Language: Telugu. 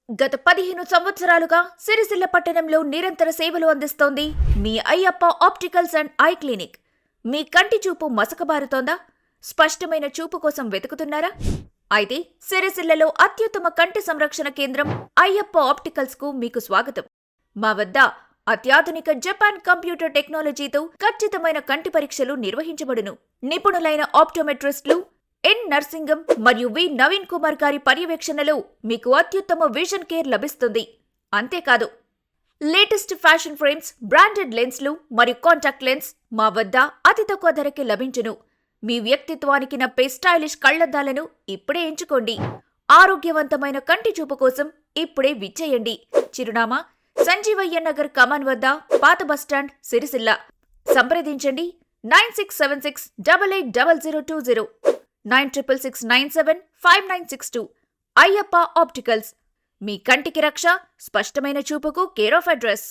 గత 15 సంవత్సరాలుగా సిరిసిల్ల పట్టణంలో నిరంతర సేవలు అందిస్తోంది మీ Ayyappa opticals and eye clinic. మీ కంటి చూపు మసకబారుతోందా? స్పష్టమైన చూపు కోసం వెతుకుతున్నారా? అయితే సిరిసిల్లలో అత్యుత్తమ కంటి సంరక్షణ కేంద్రం అయ్యప్ప ఆప్టికల్స్ కు మీకు స్వాగతం. మా వద్ద అత్యాధునిక జపాన్ కంప్యూటర్ టెక్నాలజీతో ఖచ్చితమైన కంటి పరీక్షలు నిర్వహించబడును. నిపుణులైన ఆప్టోమెట్రిస్టులు ఎన్ నర్సింగం మరియు వి నవీన్ కుమార్ గారి పర్యవేక్షణలో మీకు అత్యుత్తమ విజన్ కేర్ లభిస్తుంది. అంతేకాదు, లేటెస్ట్ ఫ్యాషన్ ఫ్రేమ్స్, బ్రాండెడ్ లెన్స్లు మరియు కాంటాక్ట్ లెన్స్ మా వద్ద అతి తక్కువ ధరకే లభించును. మీ వ్యక్తిత్వానికి నప్పే స్టైలిష్ కళ్లద్దాలను ఇప్పుడే ఎంచుకోండి. ఆరోగ్యవంతమైన కంటి చూపు కోసం ఇప్పుడే విచ్చేయండి. చిరునామా సంజీవయ్య నగర్ కమాన్ వద్ద, పాత బస్టాండ్, సిరిసిల్ల. సంప్రదించండి 9676880020, 9666975962. అయ్యప్ప ఆప్టికల్స్, మీ కంటికి రక్ష, స్పష్టమైన చూపుకు కేర్ ఆఫ్ అడ్రస్.